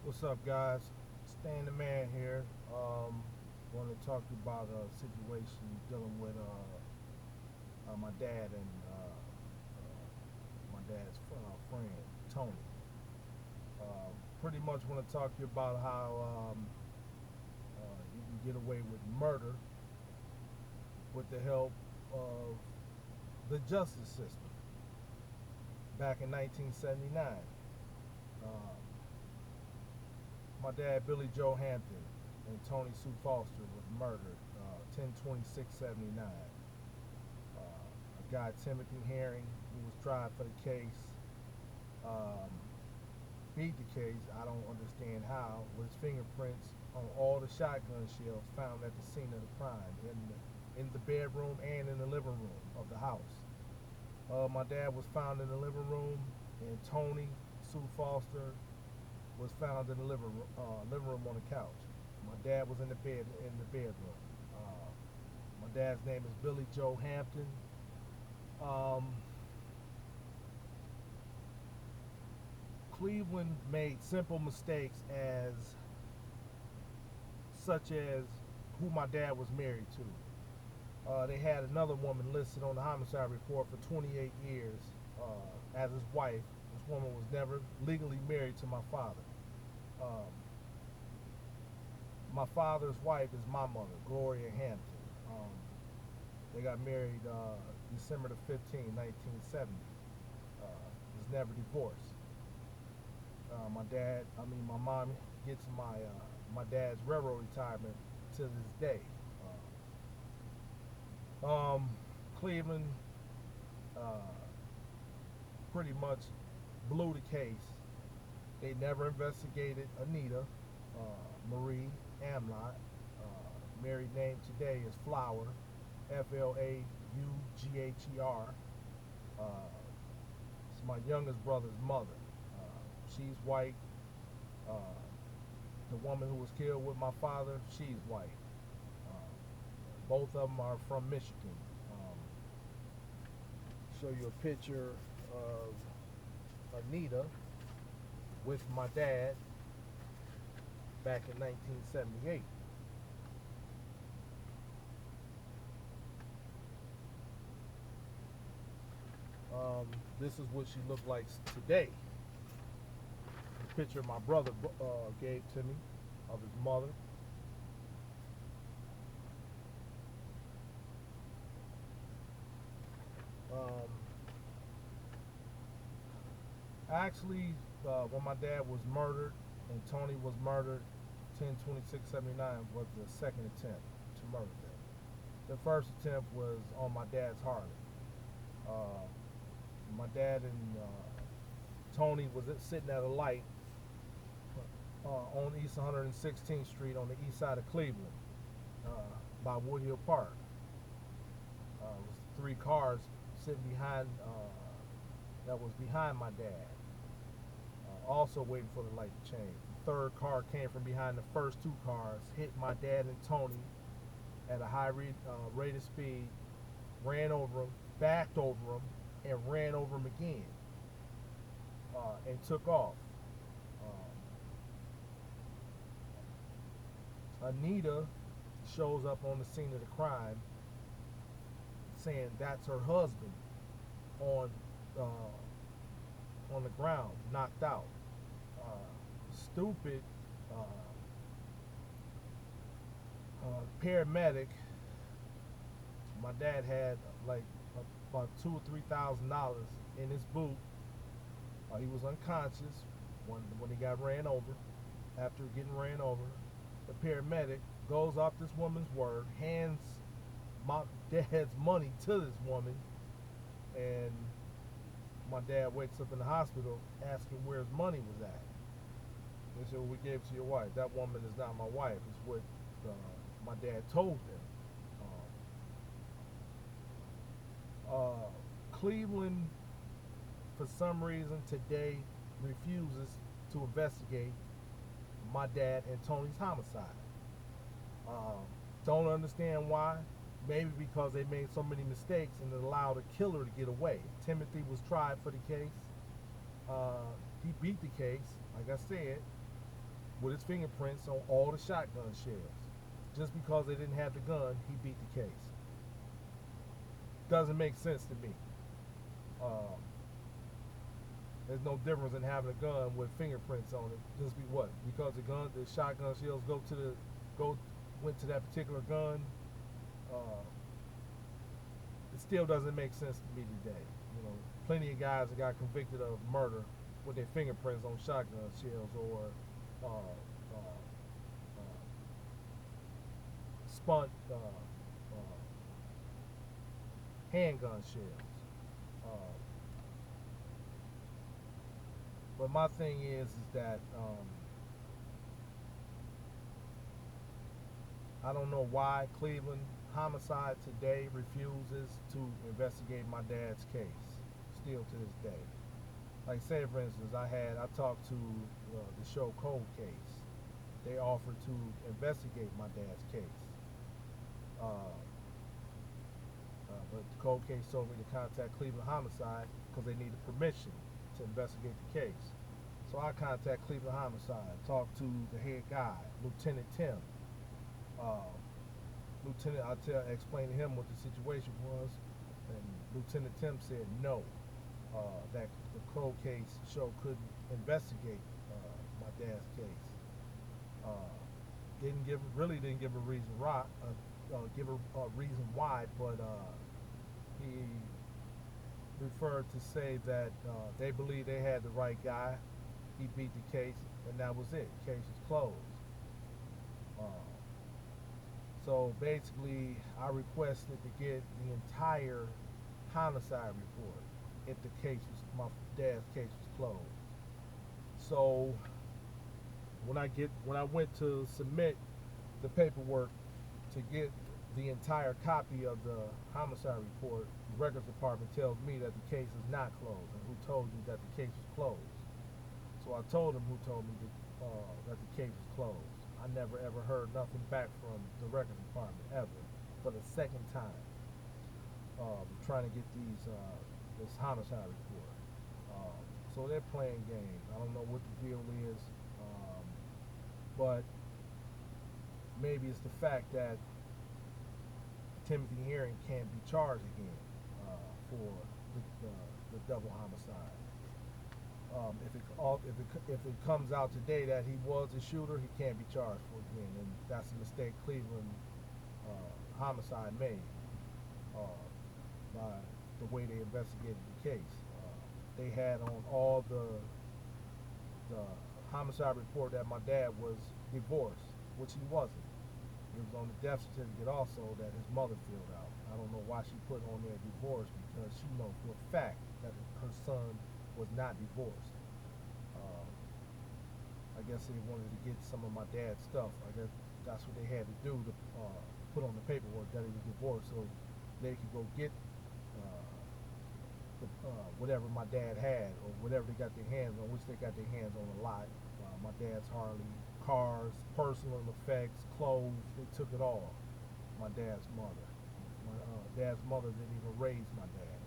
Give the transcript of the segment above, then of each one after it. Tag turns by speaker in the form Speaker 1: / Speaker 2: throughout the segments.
Speaker 1: What's up, guys? Stan the Man here. Want to talk to you about a situation dealing with my dad and my dad's friend Tony. Pretty much want to talk to you about how you can get away with murder with the help of the justice system. Back in 1979, uh, my dad, Billie Joe Hampton, and Tony Sue Foster was murdered 10/26/79. A guy, Timothy Herring, who was tried for the case, um, beat the case. I don't understand how, with his fingerprints on all the shotgun shells found at the scene of the crime in the bedroom and in the living room of the house. My dad was found in the living room, and Tony Sue Foster was found in the living room on the couch. My dad was in the bedroom. Uh, my dad's name is Billie Joe Hampton. Um, Cleveland made simple mistakes such as who my dad was married to. They had another woman listed on the homicide report for 28 years as his wife. This woman was never legally married to my father. Um, my father's wife is my mother, Gloria Hampton. They got married December the 15th, 1970. Was never divorced. My mom gets my dad's railroad retirement to this day. Cleveland uh, pretty much blew the case. They never investigated Anita Marie Flaugher. Married name today is Flaugher, Flaugher. Uh, it's my youngest brother's mother. She's white. Uh, the woman who was killed with my father, she's white. Uh, Both of them are from Michigan. Show you a picture of Anita with my dad back in 1978. This is what she looked like today. A picture my brother gave to me of his mother. Um, Actually, when my dad was murdered and Tony was murdered, 10/26/79 was the second attempt to murder them. The first attempt was on my dad's Harley. Uh, my dad and Tony was sitting at a light on East 116th Street on the east side of Cleveland by Woodhill Park. It was three cars sitting behind that was behind my dad, also waiting for the light to change. The third car came from behind the first two cars, hit my dad and Tony at a high rate of speed, ran over him, backed over him, and ran over him again, and took off. Anita shows up on the scene of the crime, saying that's her husband on on the ground, knocked out. Stupid paramedic. My dad had like about $2 or $3,000 in his boot. He was unconscious when he got ran over. After getting ran over, the paramedic goes off this woman's word, hands my dad's money to this woman, and my dad wakes up in the hospital asking where his money was at. They said, well, we gave it to your wife. That woman is not my wife. It's what my dad told them. Cleveland, for some reason, today refuses to investigate my dad and Tony's homicide. Don't understand why. Maybe because they made so many mistakes and it allowed a killer to get away. Timothy was tried for the case. He beat the case, like I said. with his fingerprints on all the shotgun shells. Just because they didn't have the gun, he beat the case. Doesn't make sense to me. There's no difference in having a gun with fingerprints on it. Just be what? Because the shotgun shells went to that particular gun. It still doesn't make sense to me today. You know, plenty of guys that got convicted of murder with their fingerprints on shotgun shells or spun handgun shells. But my thing is that I don't know why Cleveland Homicide today refuses to investigate my dad's case, still to this day. Like say for instance, I talked to the show Cold Case. They offered to investigate my dad's case. But the Cold Case told me to contact Cleveland Homicide because they needed permission to investigate the case. So I contact Cleveland Homicide, talked to the head guy, Lieutenant Tim. Explained to him what the situation was, and Lieutenant Tim said no, that the Cold Case show couldn't investigate my dad's case. Didn't give a reason why, but he referred to say that they believed they had the right guy. He beat the case, and that was it. Case is closed. So basically, I requested to get the entire homicide report if my dad's case was closed. So when I went to submit the paperwork to get the entire copy of the homicide report, the records department tells me that the case is not closed. And who told you that the case was closed? So I told him who told me that the case was closed. I never ever heard nothing back from the records department ever for the second time. Trying to get this homicide report. So they're playing games. I don't know what the deal is, but maybe it's the fact that Timothy Herring can't be charged again for the double homicide. If it comes out today that he was a shooter, he can't be charged for it again, and that's a mistake Cleveland Homicide made by the way they investigated the case. They had on all the homicide report that my dad was divorced, which he wasn't. It was on the death certificate also that his mother filled out. I don't know why she put on there divorce, because she knows for a fact that her son was not divorced. I guess they wanted to get some of my dad's stuff. I guess that's what they had to do to put on the paperwork that he was divorced, so they could go get whatever my dad had, or whatever they got their hands on, which they got their hands on a lot. My dad's Harley, cars, personal effects, clothes, they took it all. My dad's mother. My dad's mother didn't even raise my dad.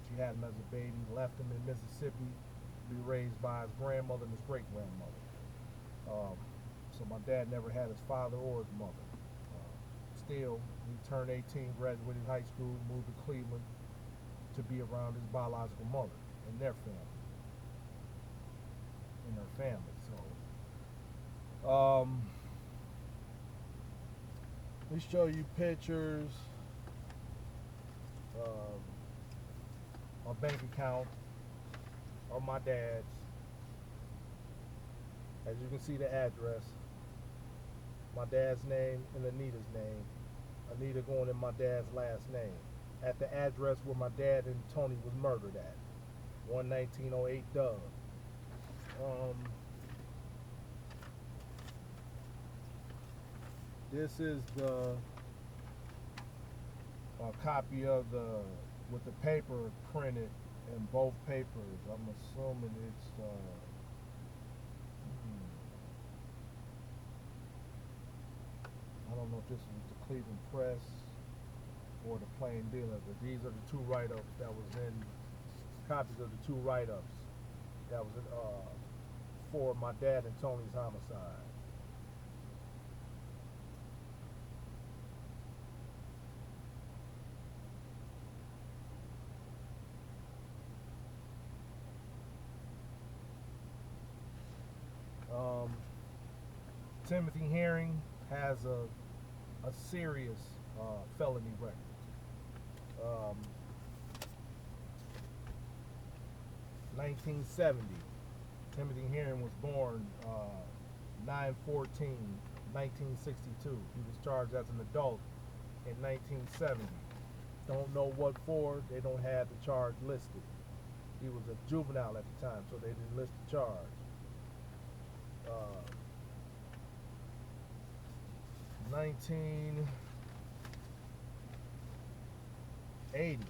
Speaker 1: She had him as a baby, left him in Mississippi to be raised by his grandmother and his great-grandmother. So my dad never had his father or his mother. Still, he turned 18, graduated high school, moved to Cleveland to be around his biological mother and their family. In their family. So, let me show you pictures of my bank account of my dad's. As you can see, the address, my dad's name and Anita's name. Anita going in my dad's last name. At the address where my dad and Toni was murdered at, 11908 Dove. This is the copy of with the paper printed in both papers. I'm assuming it's I don't know if this was the Cleveland Press or the Plain Dealer, but these are the two write-ups that was in, copies of the two write-ups that was for my dad and Toni's homicide. Um, Timothy Herring has a serious felony record. Um, 1970, Timothy Herring was born 9/14/1962. He was charged as an adult in 1970. Don't know what for. They don't have the charge listed. He was a juvenile at the time, so they didn't list the charge. 1980,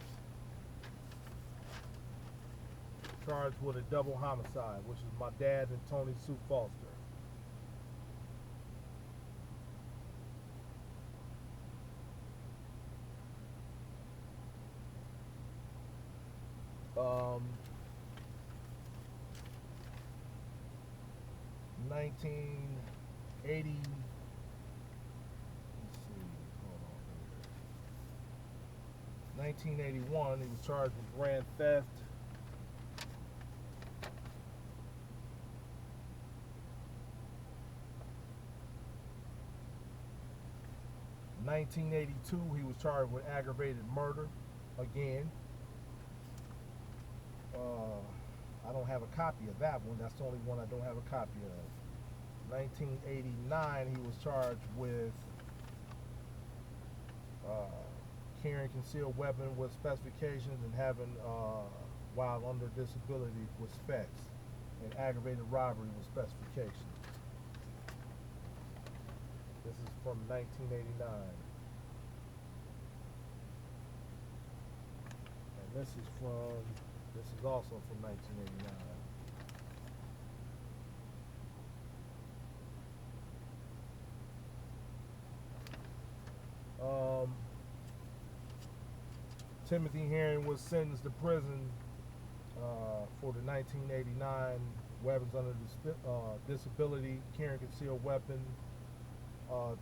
Speaker 1: charged with a double homicide, which is my dad and Toni Sue Foster. Um, 1980. Let's see. Hold on here. 1981. He was charged with grand theft. 1982, he was charged with aggravated murder again. I don't have a copy of that one. That's the only one I don't have a copy of. 1989, he was charged with carrying concealed weapon with specifications and having while under disability with specs, and aggravated robbery with specifications. This is from 1989. And this is also from 1989. Timothy Herring was sentenced to prison for the 1989 weapons under disability, carrying concealed weapon,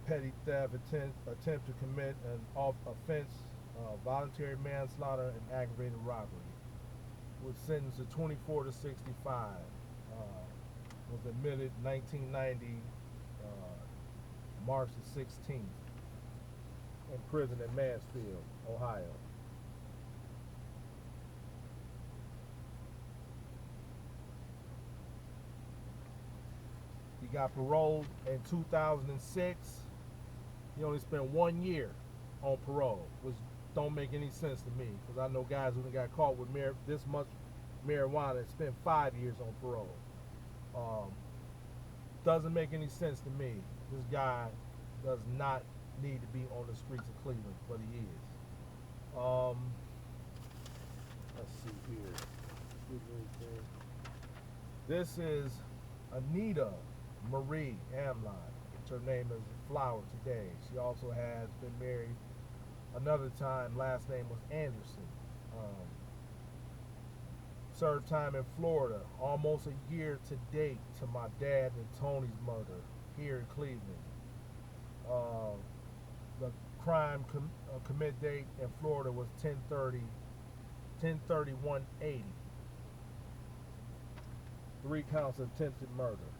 Speaker 1: petty theft, attempt to commit an offense, voluntary manslaughter, and aggravated robbery. Was sentenced to 24 to 65. Was admitted 1990, March the 16th, in prison in Mansfield, Ohio. He got paroled in 2006. He only spent 1 year on parole, which don't make any sense to me, because I know guys who got caught with this much marijuana and spent 5 years on parole. Doesn't make any sense to me. This guy does not need to be on the streets of Cleveland, but he is. Let's see here. This is Anita Marie Flaugher. Her name is Flaugher today. She also has been married another time. Last name was Anderson. Served time in Florida, almost a year to date to my dad and Toni's murder here in Cleveland. The crime commit date in Florida was 10/31/80. 3 counts of attempted murder.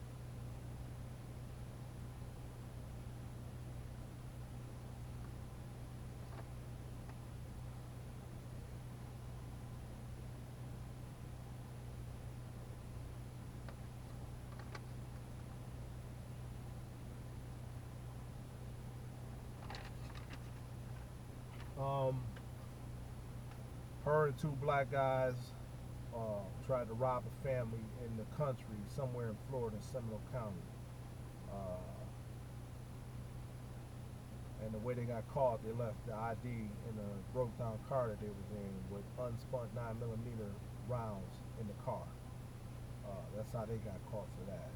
Speaker 1: Her and 2 black guys tried to rob a family in the country somewhere in Florida, Seminole County. And the way they got caught, they left the ID in a broke down car that they was in with unspun 9mm rounds in the car. That's how they got caught for that.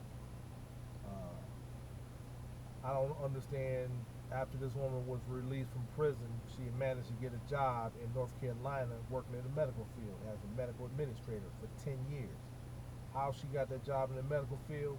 Speaker 1: I don't understand. After this woman was released from prison, she managed to get a job in North Carolina working in the medical field as a medical administrator for 10 years. How she got that job in the medical field,